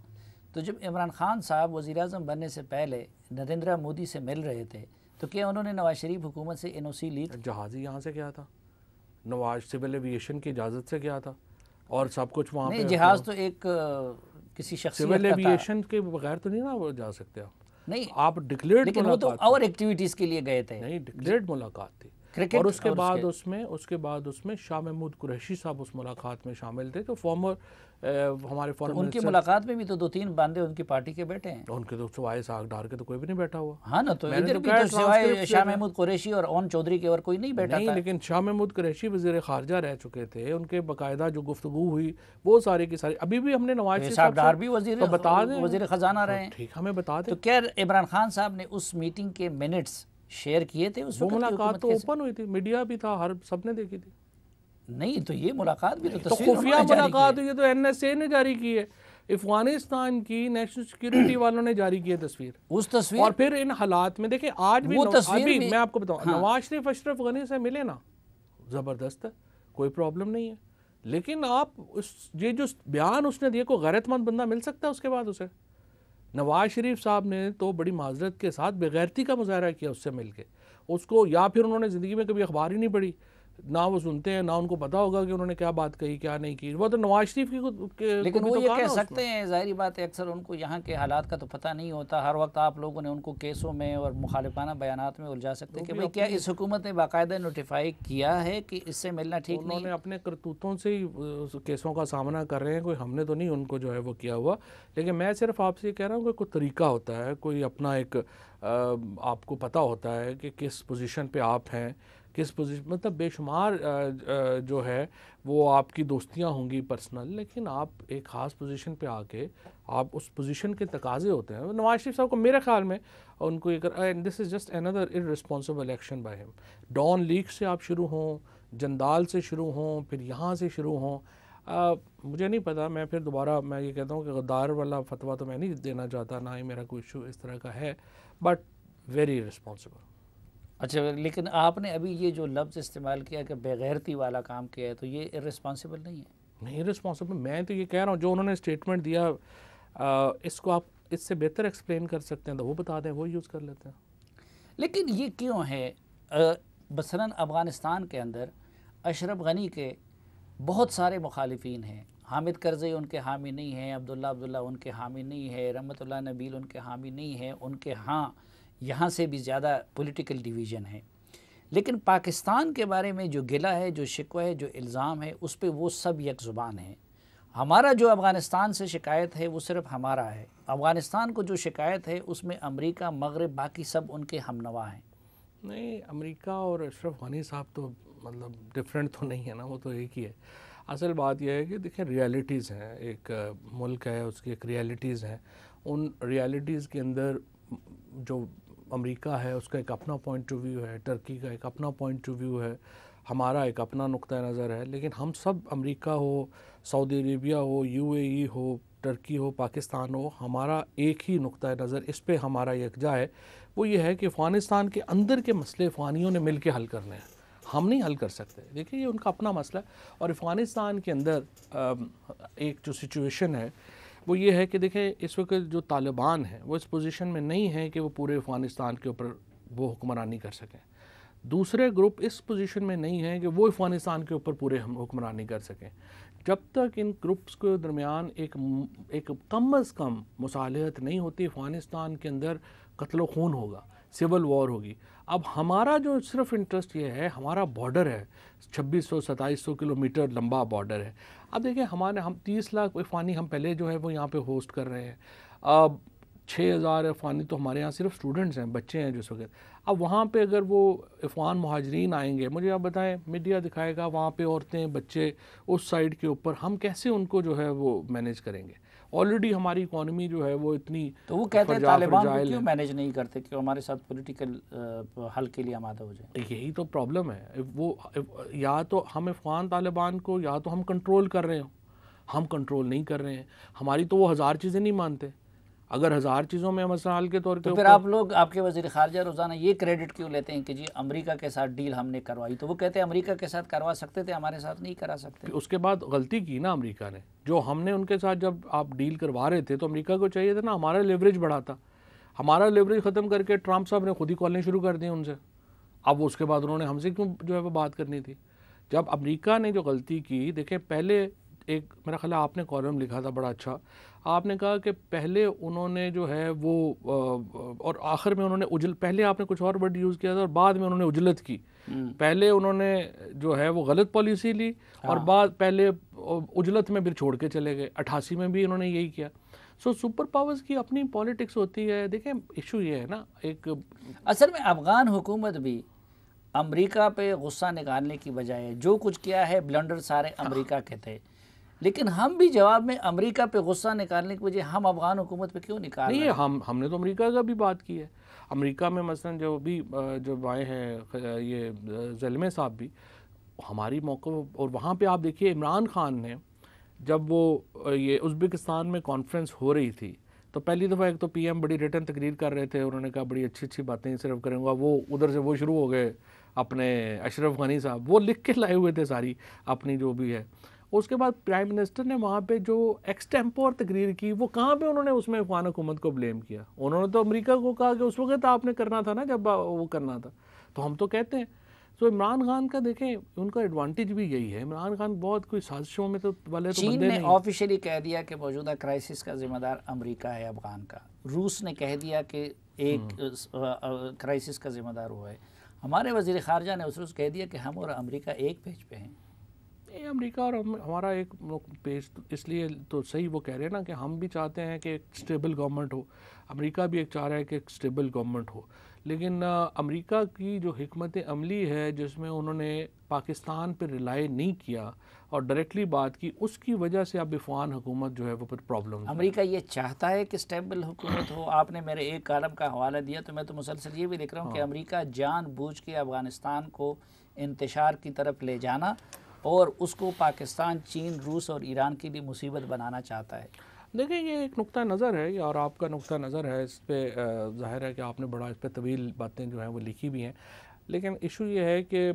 Speaker 1: तो जब इमरान खान साहब वज़ीर आज़म बनने से पहले नरेंद्र मोदी से मिल रहे थे तो क्या उन्होंने नवाज शरीफ हुकूमत से NOC ली?
Speaker 2: जहाज़ी यहाँ से क्या था, नवाज सिविल एविएशन की इजाज़त से क्या था, और सब कुछ वहाँ पे।
Speaker 1: जहाज़ तो एक किसी शख्सियत
Speaker 2: सिविल एविएशन के बगैर तो नहीं ना वो जा सकते आप।
Speaker 1: नहीं,
Speaker 2: आप डिक्लेयर्ड,
Speaker 1: लेकिन वो तो और एक्टिविटीज़ के लिए गए थे।
Speaker 2: नहीं, डिक्लेयर्ड मुलाकात थी। और उसके बाद उसमें शाह महमूद कुरैशी साहब उस मुलाकात में शामिल थे, जो फॉर्मर हमारे फॉरेन
Speaker 1: उनकी मुलाकात में भी तो 2-3 बंदे उनकी पार्टी के बैठे हैं।
Speaker 2: उनके तो सिवाय साग डार के तो कोई भी नहीं बैठा हुआ।
Speaker 1: हाँ ना, तो इधर भी तो सिवाय शाह महमूद कुरैशी और ओन चौधरी के और कोई नहीं बैठा था।
Speaker 2: लेकिन शाह महमूद कुरैशी वज़ीर ख़ारजा रह चुके थे, उनके बाकायदा जो गुफ्तगू हुई वो सारी की सारी। अभी भी हमने नवाज शरीफ
Speaker 1: साहब भी वज़ीर ख़जाना रहे,
Speaker 2: ठीक, हमें बता दें।
Speaker 1: तो क्या इमरान खान साहब ने उस मीटिंग के मिनट्स शेयर किए थे? उस वक्त
Speaker 2: मुलाकात तो ओपन हुई थी, मीडिया भी था, हर सबने देखी थी।
Speaker 1: नहीं तो ये मुलाकात भी तो
Speaker 2: खुफिया मुलाकात हुई है, तो NSA ने जारी की है, अफगानिस्तान की नेशनल सिक्योरिटी वालों ने जारी की है तस्वीर।
Speaker 1: उस तस्वीर
Speaker 2: और फिर इन हालात में देखें आज भी, अभी मैं आपको बताऊं, नवाज शरीफ अशरफ गनी से मिले ना, ज़बरदस्त है, कोई प्रॉब्लम नहीं है। लेकिन आप ये जो बयान उसने दिया, कोई गैरतमंद बंदा मिल सकता है उसके बाद उसे? नवाज शरीफ साहब ने तो बड़ी माजरत के साथ बेगैरती का मुजाहरा किया उससे मिलके उसको, या फिर उन्होंने ज़िंदगी में कभी अखबार ही नहीं पढ़ी, ना वो सुनते हैं, ना उनको पता होगा कि उन्होंने क्या बात कही क्या नहीं की। वो तो नवाज शरीफ की
Speaker 1: लेकिन वो
Speaker 2: तो
Speaker 1: ये
Speaker 2: कहा
Speaker 1: कह
Speaker 2: ना
Speaker 1: सकते हैं, जाहिर बात है, अक्सर उनको यहाँ के हालात का तो पता नहीं होता। हर वक्त आप लोगों ने उनको केसों में और मुखालिफाना बयानात में उलझा सकते हैं कि भाई क्या इस हुकूमत ने बाकायदा नोटिफाई किया है कि इससे मिलना ठीक नहीं?
Speaker 2: उन्होंने अपने करतूतों से ही केसों का सामना कर रहे हैं, कोई हमने तो नहीं उनको जो है वो किया हुआ। लेकिन मैं सिर्फ आपसे ये कह रहा हूँ कि कोई तरीका होता है, कोई अपना एक आपको पता होता है कि किस पोजीशन पे आप हैं, किस पोजीशन, मतलब बेशुमार जो है वो आपकी दोस्तियां होंगी पर्सनल, लेकिन आप एक ख़ास पोजीशन पे आके आप उस पोजीशन के तकाजे होते हैं। नवाज शरीफ साहब को मेरे ख्याल में उनको एक, this is just another irresponsible action by him. Don League से आप शुरू हों, जंदाल से शुरू हों, फिर यहाँ से शुरू हों, मुझे नहीं पता। मैं फिर दोबारा मैं ये कहता हूँ कि गद्दार वाला फतवा तो मैं नहीं देना चाहता, ना ही मेरा कोई इशू इस तरह का है, बट वेरी रिस्पॉन्सिबल।
Speaker 1: अच्छा, लेकिन आपने अभी ये जो लफ्ज़ इस्तेमाल किया कि बेगैरती वाला काम किया है, तो ये इर्रिस्पॉन्सिबल नहीं है?
Speaker 2: नहीं रिस्पॉन्सिबल, मैं तो ये कह रहा हूँ जो उन्होंने स्टेटमेंट दिया, इसको आप इससे बेहतर एक्सप्लेन कर सकते हैं तो वो बता दें, वो यूज़ कर लेते हैं।
Speaker 1: लेकिन ये क्यों है? मसलन अफ़गानिस्तान के अंदर अशरफ गनी के बहुत सारे मुखालिफिन हैं। हामिद करज़ई उनके हामी नहीं हैं, अब्दुल्ला उनके हामी नहीं है, रहमतुल्लाह नबील उनके हामी नहीं है, उनके यहाँ से भी ज़्यादा पॉलिटिकल डिवीज़न है। लेकिन पाकिस्तान के बारे में जो गिला है, जो शिकवा है, जो इल्ज़ाम है, उस पर वो सब एक ज़ुबान है। हमारा जो अफ़गानिस्तान से शिकायत है वो सिर्फ हमारा है, अफ़गानिस्तान को जो शिकायत है उसमें अमेरिका, मगरब, बाकी सब उनके हमनवा हैं।
Speaker 2: नहीं, अमेरिका और अशरफ गनी साहब तो मतलब डिफरेंट तो नहीं है ना, वो तो एक ही है। असल बात यह है कि देखिए रियलिटीज़ हैं, एक मुल्क है उसकी एक रियलिटीज़ हैं, उन रियलिटीज़ के अंदर जो अमेरिका है उसका एक अपना पॉइंट ऑफ व्यू है, टर्की का एक अपना पॉइंट ऑफ व्यू है, हमारा एक अपना नुक्ता नज़र है। लेकिन हम सब, अमेरिका हो, सऊदी अरेबिया हो, यूएई हो, टर्की हो, पाकिस्तान हो, हमारा एक ही नुक्ता नज़र, इस पे हमारा यकजा है। वो ये है कि अफ़गानिस्तान के अंदर के मसले अफ़गानियों ने मिल के हल करने हैं, हम नहीं हल कर सकते। देखिए ये उनका अपना मसला है। और अफ़गानिस्तान के अंदर एक जो सिचुएशन है वो ये है कि देखें इस वक्त जो तालिबान है वो इस पोजीशन में नहीं है कि वो पूरे अफ़गानिस्तान के ऊपर वो हुक्मरानी कर सकें। दूसरे ग्रुप इस पोजीशन में नहीं है कि वो अफ़गानिस्तान के ऊपर पूरे हम हुक्मरानी कर सकें। जब तक इन ग्रुप्स के दरमियान एक कम अज़ कम मुसालहत नहीं होती, अफ़गानिस्तान के अंदर कत्लो खून होगा, सिविल वॉर होगी। अब हमारा जो सिर्फ इंटरेस्ट ये है, हमारा बॉर्डर है 2600-2700 किलोमीटर लंबा बॉर्डर है। अब देखिए हम 30 लाख अफ़गानी हम पहले जो है वो यहाँ पे होस्ट कर रहे हैं। अब 6000 अफ़गानी तो हमारे यहाँ सिर्फ स्टूडेंट्स हैं, बच्चे हैं जिस वक्त। अब वहाँ पे अगर वो अफ़गान मुहाजिरीन आएंगे, मुझे आप बताएं, मीडिया दिखाएगा वहाँ पे औरतें बच्चे उस साइड के ऊपर, हम कैसे उनको जो है वो मैनेज करेंगे? ऑलरेडी हमारी इकॉनमी जो है वो इतनी,
Speaker 1: तो वो कहते हैं तालिबान को क्यों मैनेज नहीं करते कि हमारे साथ पॉलिटिकल हल के लिए आमादा हो जाए?
Speaker 2: यही तो प्रॉब्लम है। वो या तो हम अफ़गान तालिबान को या तो हम कंट्रोल कर रहे हो, हम कंट्रोल नहीं कर रहे हैं। हमारी तो वो हज़ार चीज़ें नहीं मानते। अगर हज़ार चीज़ों में मसाल के तौर पे
Speaker 1: तो फिर आप लोग, आपके वज़ीर ख़ारजा रोज़ाना ये क्रेडिट क्यों लेते हैं कि जी अमेरिका के साथ डील हमने करवाई? तो वो कहते हैं अमेरिका के साथ करवा सकते थे, हमारे साथ नहीं करा सकते।
Speaker 2: उसके बाद गलती की ना अमेरिका ने, जो हमने उनके साथ जब आप डील करवा रहे थे तो अमेरिका को चाहिए था ना हमारा लेवरेज बढ़ाता। हमारा लेवरेज ख़त्म करके ट्रंप साहब ने खुद ही कॉलें शुरू कर दी उनसे। अब उसके बाद उन्होंने हमसे क्यों जो है वो बात करनी थी? जब अमेरिका ने जो गलती की, देखें पहले एक मेरा ख्याल आपने कॉलम लिखा था बड़ा अच्छा, आपने कहा कि पहले उन्होंने जो है वो और आखिर में उन्होंने पहले आपने कुछ और वर्ड यूज़ किया था और बाद में उन्होंने उजलत की। पहले उन्होंने जो है वो गलत पॉलिसी ली और बाद पहले उजलत में फिर छोड़ के चले गए। 88 में भी इन्होंने यही किया। सो सुपर पावर्स की अपनी पॉलिटिक्स होती है। देखें इशू ये है ना, एक
Speaker 1: असल में अफ़गान हुकूमत भी अमेरिका पे गुस्सा निकालने की बजाय जो कुछ किया है ब्लंडर सारे अमेरिका के थे, लेकिन हम भी जवाब में अमेरिका पे गुस्सा निकालने की बजाय हम अफ़गान हुकूमत पे क्यों निकाल रहे हैं?
Speaker 2: हमने तो अमेरिका का भी बात की है। अमेरिका में मसलन जो आए हैं ये ज़लमे साहब भी हमारी मौक़िफ़, और वहाँ पे आप देखिए इमरान खान ने जब वो ये उज़्बेकिस्तान में कॉन्फ्रेंस हो रही थी तो पहली दफ़ा एक तो पीएम बड़ी रिटर्न तकरीर कर रहे थे, उन्होंने कहा बड़ी अच्छी अच्छी बातें सिर्फ करूँगा, वो उधर से वो शुरू हो गए अपने अशरफ गनी साहब, वो लिख के लाए हुए थे सारी अपनी जो भी है। उसके बाद प्राइम मिनिस्टर ने वहाँ पे जो एक्सटेम्पोर तकरीर की, वो कहाँ पे उन्होंने उसमें अफगान हुकूमत को ब्लेम किया? उन्होंने तो अमेरिका को कहा कि उस वक्त आपने करना था ना जब वो करना था। तो हम तो कहते हैं तो इमरान खान का देखें, उनका एडवांटेज भी यही है। इमरान खान बहुत कोई साजिशों में तो वाले तो
Speaker 1: चीन
Speaker 2: बंदे
Speaker 1: ने
Speaker 2: नहीं।
Speaker 1: ऑफिशियली कह दिया कि मौजूदा क्राइसिस का जिम्मेदार अमेरिका है अफगान का। रूस ने कह दिया कि एक क्राइसिस का जिम्मेदार हुआ है। हमारे वज़ीर ख़ारजा ने उस रोज़ कह दिया कि हम और अमेरिका एक पेज पे हैं।
Speaker 2: ये अमेरिका और हमारा एक पेज तो इसलिए तो सही वो कह रहे हैं ना कि हम भी चाहते हैं कि एक स्टेबल गवर्नमेंट हो, अमेरिका भी एक चाह रहा है कि एक स्टेबल गवर्नमेंट हो। लेकिन अमेरिका की जो हिकमत अमली है जिसमें उन्होंने पाकिस्तान पर रिलाई नहीं किया और डायरेक्टली बात की, उसकी वजह से अब अफगान हुकूमत जो है वो फिर प्रॉब्लम।
Speaker 1: अमेरिका ये चाहता है कि स्टेबल हुकूमत हो। आपने मेरे एक कालम का हवाला दिया तो मैं तो मुसलसल ये भी लिख रहा हूँ कि अमेरिका जानबूझ के अफ़गानिस्तान को इंतशार की तरफ ले जाना और उसको पाकिस्तान, चीन, रूस और ईरान के लिए मुसीबत बनाना चाहता है।
Speaker 2: देखिए ये एक नुक्ता नज़र है और आपका नुक्ता नज़र है इस पर, ज़ाहिर है कि आपने बड़ा इस पर तवील बातें जो हैं वो लिखी भी हैं। लेकिन इशू ये है कि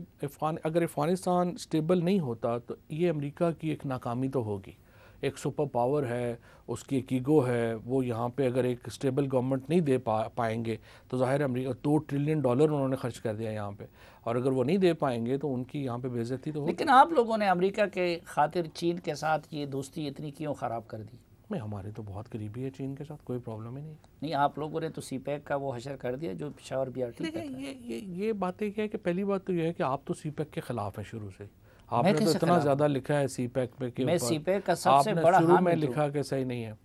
Speaker 2: अगर अफ़गानिस्तान स्टेबल नहीं होता तो ये अमेरिका की एक नाकामी तो होगी। एक सुपर पावर है, उसकी एक ईगो है, वो यहाँ पे अगर एक स्टेबल गवर्नमेंट नहीं दे पाएंगे तो ज़ाहिर है अमेरिका $2 ट्रिलियन उन्होंने खर्च कर दिया यहाँ पे, और अगर वो नहीं दे पाएंगे तो उनकी यहाँ पे बेइज्जती तो होगी।
Speaker 1: लेकिन आप लोगों ने अमेरिका के खातिर चीन के साथ ये दोस्ती इतनी क्यों ख़राब कर दी?
Speaker 2: नहीं, हमारी तो बहुत करीबी है चीन के साथ, कोई प्रॉब्लम ही नहीं।
Speaker 1: नहीं, आप लोगों ने तो सीपैक का वो हशर कर दिया जो पेशावर बीआरटी का था।
Speaker 2: ये बातें क्या है कि पहली बात तो ये है कि आप तो सीपैक के खिलाफ हैं शुरू से। आपने तो इतना ज़्यादा लिखा है सीपैक पे कि
Speaker 1: मैं सीपैक का सबसे बड़ा
Speaker 2: शुरू में लिखा कि सही नहीं है।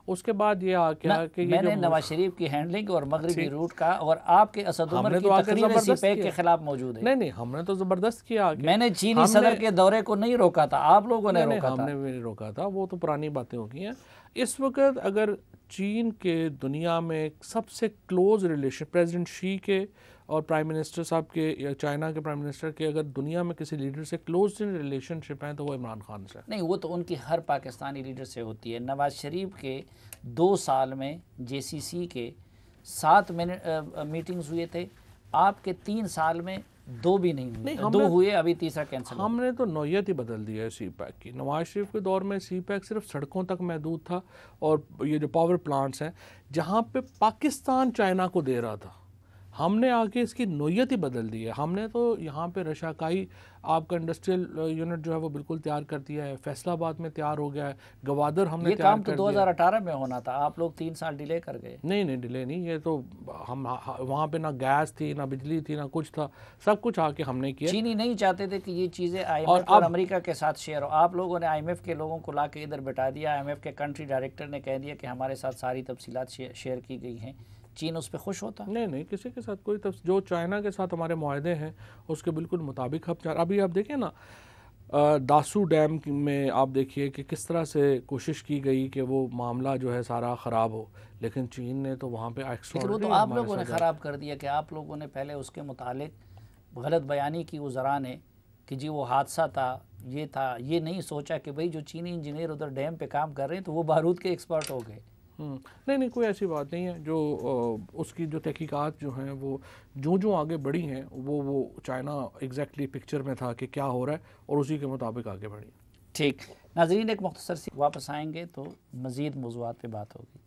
Speaker 2: उसके बाद ये आ गया कि
Speaker 1: मैंने नवाज शरीफ की हैंडलिंग और मगरबी रूट का और आपके असद उमर की तकरीर सीपैक के खिलाफ मौजूद है।
Speaker 2: नहीं, हमने तो ज़बरदस्त किया।
Speaker 1: मैंने चीनी सदर के दौरे को नहीं रोका था, आप लोगों ने रोका था।
Speaker 2: हमने भी नहीं रोका था, वो तो पुरानी बातें हो गई हैं। इस वक्त अगर चीन के दुनिया में सबसे क्लोज रिलेशन प्रेसिडेंट शी के और प्राइम मिनिस्टर साहब के या चाइना के प्राइम मिनिस्टर के अगर दुनिया में किसी लीडर से क्लोज रिलेशनशिप है तो वो इमरान खान से।
Speaker 1: नहीं, वो तो उनकी हर पाकिस्तानी लीडर से होती है। नवाज शरीफ के 2 साल में JCC के 7 मीटिंग्स हुए थे, आपके 3 साल में 2 भी नहीं हुए। 2 हुए, अभी तीसरा कैंसिल।
Speaker 2: हमने तो नौयत ही बदल दी है सीपैक की। नवाज शरीफ के दौर में सीपैक सिर्फ सड़कों तक महदूद था और ये जो पावर प्लांट्स हैं जहाँ पे पाकिस्तान चाइना को दे रहा था, हमने आके इसकी नौयत ही बदल दी है। हमने तो यहाँ पे रशाकाई आपका इंडस्ट्रियल यूनिट जो है वो बिल्कुल तैयार कर दिया है, फैसलाबाद में तैयार हो गया है, गवादर हमने
Speaker 1: तैयार कर दिया। ये काम तो 2018 में होना था, आप लोग 3 साल डिले कर गए।
Speaker 2: नहीं, डिले नहीं, ये तो हम वहाँ पे ना गैस थी, ना बिजली थी, ना कुछ था, सब कुछ आके हमने किया।
Speaker 1: चीनी नहीं चाहते थे कि ये चीज़ें IMF और अमेरिका के साथ शेयर हो। आप लोगों ने IMF के लोगों को ला के इधर बैठा दिया। IMF के कंट्री डायरेक्टर ने कह दिया कि हमारे साथ सारी तफसीलात शेयर की गई हैं। चीन उस पर खुश होता?
Speaker 2: नहीं, किसी के साथ कोई जो चाइना के साथ हमारे मुआहदे हैं उसके बिल्कुल मुताबिक हम अभी आप देखें ना, दासू डैम में आप देखिए कि किस तरह से कोशिश की गई कि वो मामला जो है सारा ख़राब हो, लेकिन चीन ने तो वहाँ पे
Speaker 1: लेकिन वो तो आप लोगों ने ख़राब कर दिया कि आप लोगों ने पहले उसके मुतालिक गलत बयानी की वज़रा ने कि जी वो हादसा था, ये था। ये नहीं सोचा कि भाई जो चीनी इंजीनियर उधर डैम पे काम कर रहे हैं तो वो बारूद के एक्सपर्ट हो गए।
Speaker 2: नहीं, कोई ऐसी बात नहीं है। जो उसकी जो तहकीकात जो हैं वो जो आगे बढ़ी हैं वो चाइना एग्जैक्टली पिक्चर में था कि क्या हो रहा है और उसी के मुताबिक आगे बढ़ी।
Speaker 1: ठीक नाज़रीन, एक मुख्तसर सी वापस आएंगे तो मज़ीद मौज़ूआत पे बात होगी।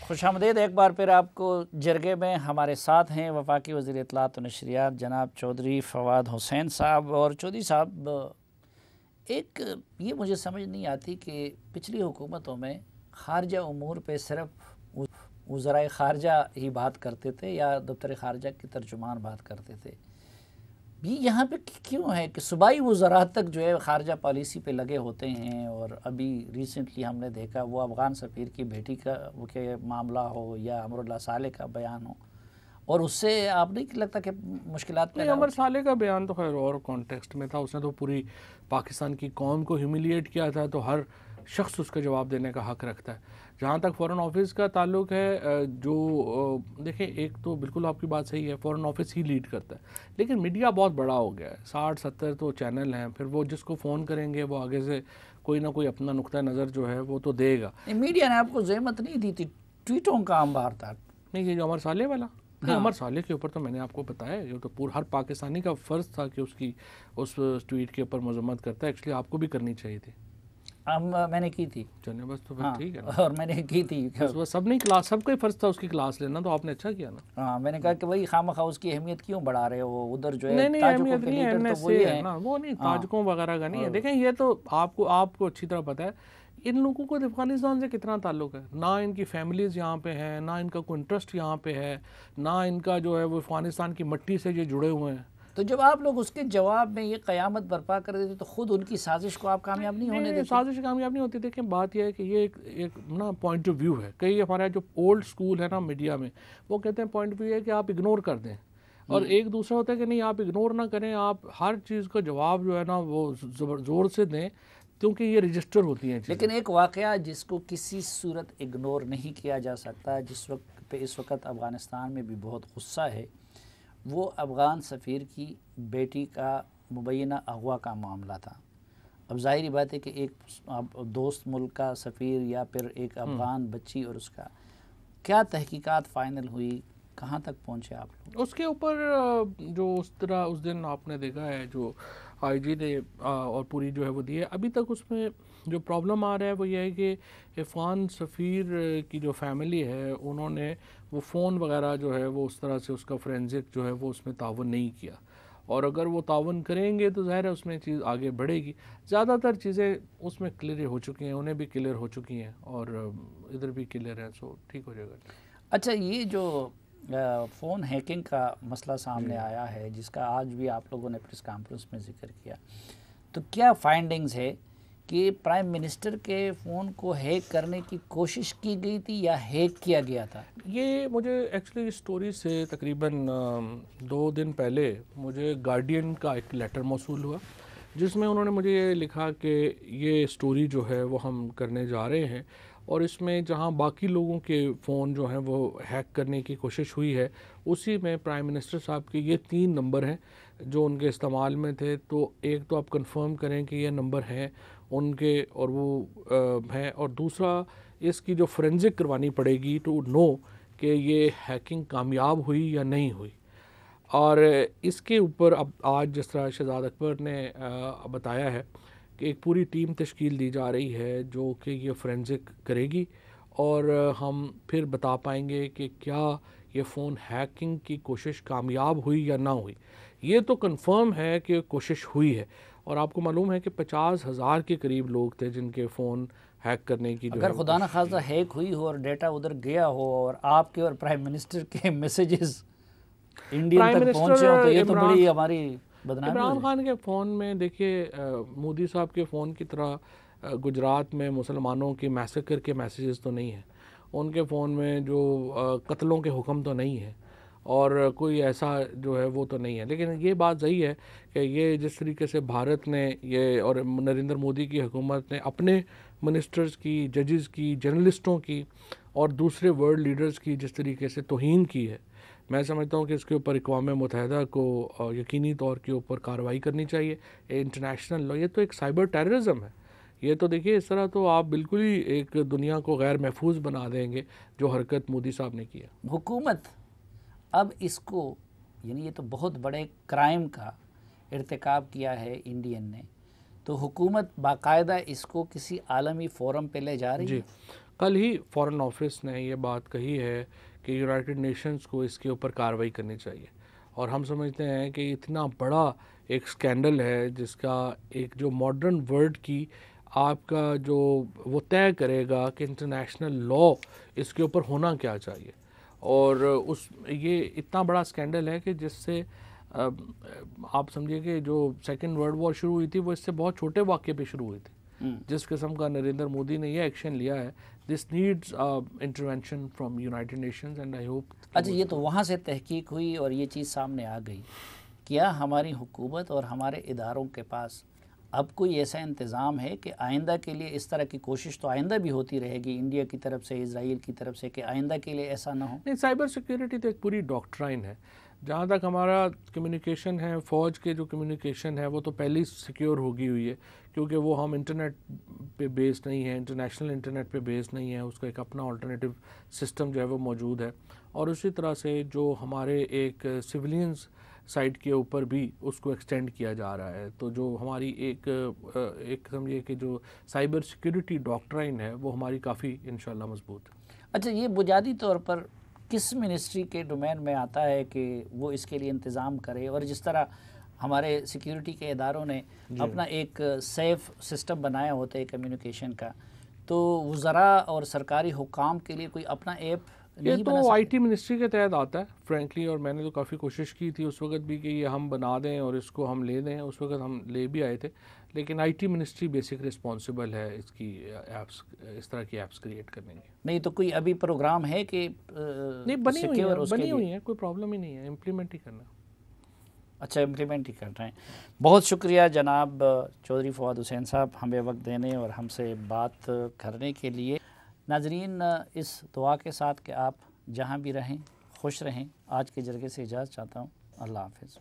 Speaker 1: खुशामदीद एक बार फिर आपको जरगे में। हमारे साथ हैं वफाकी वज़ीर इत्तलात व नशरियात जनाब चौधरी फवाद हुसैन साहब। और चौधरी साहब, एक ये मुझे समझ नहीं आती कि पिछली हुकूमतों में ख़ारजा उमूर पे सिर्फ वज़राए ख़ारजा ही बात करते थे या दफ्तर ख़ारजा के तर्जुमान बात करते थे। ये यहाँ पे क्यों है कि सूबाई वज़रा तक जो है ख़ारजा पॉलिसी पे लगे होते हैं? और अभी रिसेंटली हमने देखा वो अफ़गान सफ़ीर की बेटी का वो के मामला हो या अमरुल्लाह साले का बयान हो, और उससे आप नहीं लगता कि मुश्किलात
Speaker 2: नहीं? अमर साले का बयान तो खैर और कॉन्टेक्स्ट में था, उसने तो पूरी पाकिस्तान की कौम को ह्यूमिलिएट किया था, तो हर शख्स उसका जवाब देने का हक़ रखता है। जहाँ तक फ़ॉरेन ऑफिस का ताल्लुक़ है, जो देखें, एक तो बिल्कुल आपकी बात सही है, फ़ॉरेन ऑफिस ही लीड करता है, लेकिन मीडिया बहुत बड़ा हो गया है, 60-70 तो चैनल हैं, फिर वो जिसको फ़ोन करेंगे वो आगे से कोई ना कोई अपना नुक्ता नज़र जो है वो तो देगा।
Speaker 1: मीडिया ने आपको ज़हमत नहीं दी थी, ट्वीटों का अंबार था।
Speaker 2: नहीं, ये जो अमर साले वाला, नहीं अमर साले के ऊपर तो मैंने आपको बताया, ये तो पूरा हर पाकिस्तानी का फ़र्ज़ था कि उसकी उस ट्वीट के ऊपर मजम्मत करता है। एक्चुअली आपको भी करनी चाहिए थी।
Speaker 1: मैंने की थी।
Speaker 2: चलिए बस, तो फिर
Speaker 1: हाँ,
Speaker 2: ठीक है ना।
Speaker 1: और मैंने की थी।
Speaker 2: बस सब नहीं, क्लास सबका ही फ़र्ज़ था उसकी क्लास लेना, तो आपने अच्छा किया ना।
Speaker 1: हाँ, मैंने कहा कि भाई खामखा उसकी अहमियत क्यों बढ़ा रहे हो, उधर जो है
Speaker 2: नहीं नहीं,
Speaker 1: ताजुकों
Speaker 2: अहमियत
Speaker 1: के
Speaker 2: नहीं है,
Speaker 1: लीडर तो
Speaker 2: एमएस
Speaker 1: वही
Speaker 2: से
Speaker 1: है
Speaker 2: है ना, वो नहीं
Speaker 1: हाँ,
Speaker 2: ताजकों वगैरह का नहीं है। देखें, ये तो आपको अच्छी तरह पता है इन लोगों को अफगानिस्तान से कितना ताल्लुक़ है। ना इनकी फैमिलीज़ यहाँ पे हैं, ना इनका कोई इंटरेस्ट यहाँ पे है, ना इनका जो है वो अफगानिस्तान की मिट्टी से ये जुड़े हुए हैं।
Speaker 1: तो जब आप लोग उसके जवाब में ये क़यामत बर्पा कर देते तो खुद उनकी साजिश को आप कामयाब नहीं होने देते।
Speaker 2: साजिश कामयाब नहीं होती। देखें, बात यह है कि ये एक ना पॉइंट ऑफ व्यू है। कई हमारा जो ओल्ड स्कूल है ना मीडिया में, वो कहते हैं पॉइंट ऑफ व्यू है कि आप इग्नोर कर दें, और एक दूसरा होता है कि नहीं, आप इग्नोर ना करें, आप हर चीज़ का जवाब जो है ना वो ज़ोर से दें, क्योंकि ये रजिस्टर होती हैं।
Speaker 1: लेकिन एक वाक़या जिसको किसी सूरत इग्नोर नहीं किया जा सकता, जिस वक्त पे इस वक्त अफ़गानिस्तान में भी बहुत गुस्सा है, वो अफ़गान सफ़ीर की बेटी का मुबैना अगवा का मामला था। अब ज़ाहिर बात है कि एक दोस्त मुल्क का सफ़ीर या फिर एक अफ़गान बच्ची, और उसका क्या तहकीकात फ़ाइनल हुई, कहाँ तक पहुँचे आप लोग?
Speaker 2: उसके ऊपर जो उस तरह उस दिन आपने देखा है जो आईजी ने और पूरी जो है वो दी है, अभी तक उसमें जो प्रॉब्लम आ रहा है वो ये है कि अफ़गान सफ़ीर की जो फैमिली है उन्होंने वो फ़ोन वगैरह जो है वो उस तरह से उसका फोरेंसिक जो है वो उसमें तावन नहीं किया, और अगर वो तावन करेंगे तो ज़ाहिर है उसमें चीज़ आगे बढ़ेगी। ज़्यादातर चीज़ें उसमें क्लियर हो चुकी हैं, उन्हें भी क्लियर हो चुकी हैं और इधर भी क्लियर है, सो ठीक हो जाएगा।
Speaker 1: अच्छा, ये जो फ़ोन हैकिंग का मसला सामने आया है, जिसका आज भी आप लोगों ने प्रेस कॉन्फ्रेंस में ज़िक्र किया, तो क्या फाइंडिंग्स है कि प्राइम मिनिस्टर के फ़ोन को हैक करने की कोशिश की गई थी या हैक किया गया था? ये
Speaker 2: मुझे एक्चुअली स्टोरी से तकरीबन 2 दिन पहले मुझे गार्डियन का एक लेटर मौसूल हुआ, जिसमें उन्होंने मुझे ये लिखा कि ये स्टोरी जो है वो हम करने जा रहे हैं, और इसमें जहां बाकी लोगों के फ़ोन जो हैं वो हैक करने की कोशिश हुई है, उसी में प्राइम मिनिस्टर साहब के ये 3 नंबर हैं जो उनके इस्तेमाल में थे। तो एक तो आप कंफर्म करें कि ये नंबर हैं उनके और वो हैं, और दूसरा इसकी जो फोरेंसिक करवानी पड़ेगी टू नो कि ये हैकिंग कामयाब हुई या नहीं हुई। और इसके ऊपर अब आज जिस तरह शहजाद अकबर ने बताया है कि एक पूरी टीम तश्कील दी जा रही है जो कि ये फोरेंसिक करेगी, और हम फिर बता पाएंगे कि क्या ये फ़ोन हैकिंग की कोशिश कामयाब हुई या ना हुई। ये तो कंफर्म है कि कोशिश हुई है, और आपको मालूम है कि 50,000 के करीब लोग थे जिनके फ़ोन हैक करने की,
Speaker 1: अगर खुदा न खासा हैक हुई हो और डेटा उधर गया हो और आपके और प्राइम मिनिस्टर के मैसेजेस इंडियन तक पहुंचे हो, तो ये तो बड़ी हमारी बदनामी।
Speaker 2: इमरान खान के फ़ोन में देखिए, मोदी साहब के फ़ोन की तरह गुजरात में मुसलमानों की मैसेकर के मैसेजेस तो नहीं हैं, उनके फ़ोन में जो कत्लों के हुक्म तो नहीं है, और कोई ऐसा जो है वो तो नहीं है। लेकिन ये बात सही है कि ये जिस तरीके से भारत ने ये और नरेंद्र मोदी की हुकूमत ने अपने मिनिस्टर्स की, जजेस की, जर्नलिस्टों की और दूसरे वर्ल्ड लीडर्स की जिस तरीके से तौहीन की है, मैं समझता हूँ कि इसके ऊपर अक़वाम मुत्तहिदा को यकीनी तौर के ऊपर कार्रवाई करनी चाहिए। इंटरनेशनल लॉ, ये तो एक साइबर टेररिज्म है। ये तो देखिए, इस तरह तो आप बिल्कुल ही एक दुनिया को गैर महफूज बना देंगे जो हरकत मोदी साहब ने किया।
Speaker 1: हुकूमत अब इसको, यानी ये तो बहुत बड़े क्राइम का इर्तिकाब किया है इंडियन ने, तो हुकूमत बाकायदा इसको किसी आलमी फ़ोरम पे ले जा रही है।
Speaker 2: कल ही फ़ॉरेन ऑफिस ने ये बात कही है कि यूनाइटेड नेशंस को इसके ऊपर कार्रवाई करनी चाहिए, और हम समझते हैं कि इतना बड़ा एक स्कैंडल है जिसका एक जो मॉडर्न वर्ल्ड की आपका जो वो तय करेगा कि इंटरनेशनल लॉ इसके ऊपर होना क्या चाहिए, और उस ये इतना बड़ा स्कैंडल है कि जिससे आप समझिए कि जो सेकेंड वर्ल्ड वॉर शुरू हुई थी वो इससे बहुत छोटे वाक़े पे शुरू हुई थी। जिस किस्म का नरेंद्र मोदी ने ये एक्शन लिया है, this needs intervention from United Nations, and I hope.
Speaker 1: अच्छा, ये तो वहाँ से तहकीक हुई और ये चीज़ सामने आ गई, क्या हमारी हुकूमत और हमारे इदारों के पास अब कोई ऐसा इंतज़ाम है कि आइंदा के लिए इस तरह की कोशिश तो आइंदा भी होती रहेगी इंडिया की तरफ से, इजराइल की तरफ से, कि आइंदा के लिए ऐसा ना हो?
Speaker 2: नहीं, साइबर सिक्योरिटी तो एक पूरी डॉक्ट्राइन है जहाँ तक हमारा कम्युनिकेशन है, फ़ौज के जो कम्युनिकेशन है वो तो पहले ही सिक्योर होगी हुई है, क्योंकि वो हम इंटरनेट पे बेस्ड नहीं है, इंटरनेशनल इंटरनेट पे बेस्ड नहीं है, उसका एक अपना अल्टरनेटिव सिस्टम जो है वो मौजूद है। और उसी तरह से जो हमारे एक सिविलियंस साइड के ऊपर भी उसको एक्सटेंड किया जा रहा है। तो जो हमारी एक समझिए कि जो साइबर सिक्योरिटी डॉक्ट्राइन है वो हमारी काफ़ी इंशाल्लाह मजबूत है।
Speaker 1: अच्छा, ये बुनियादी तौर पर किस मिनिस्ट्री के डोमेन में आता है कि वो इसके लिए इंतज़ाम करे? और जिस तरह हमारे सिक्योरिटी के इदारों ने अपना एक सेफ सिस्टम बनाया होता है कम्युनिकेशन का, तो वज़रा और सरकारी हुकाम के लिए कोई अपना ऐप
Speaker 2: ये
Speaker 1: नहीं बना
Speaker 2: तो
Speaker 1: सकते?
Speaker 2: आईटी मिनिस्ट्री के तहत आता है फ्रैंकली, और मैंने तो काफ़ी कोशिश की थी उस वक्त भी कि ये हम बना दें और इसको हम ले दें। उस वक्त हम ले भी आए थे, लेकिन आईटी मिनिस्ट्री बेसिक रिस्पॉन्सिबल है इसकी ऐप्स, इस तरह की ऐप्स क्रिएट करने की।
Speaker 1: नहीं तो कोई अभी प्रोग्राम है कि
Speaker 2: नहीं, बनी हुई है, कोई प्रॉब्लम ही नहीं है, इम्प्लीमेंट ही करना।
Speaker 1: अच्छा, इम्प्लीमेंट ही कर रहे हैं। बहुत शुक्रिया जनाब चौधरी फवाद हुसैन साहब, हमें वक्त देने और हमसे बात करने के लिए। नाजरीन, इस दुआ के साथ कि आप जहाँ भी रहें खुश रहें, आज के जरगे से इजाज़त चाहता हूँ। अल्लाह हाफ़िज़।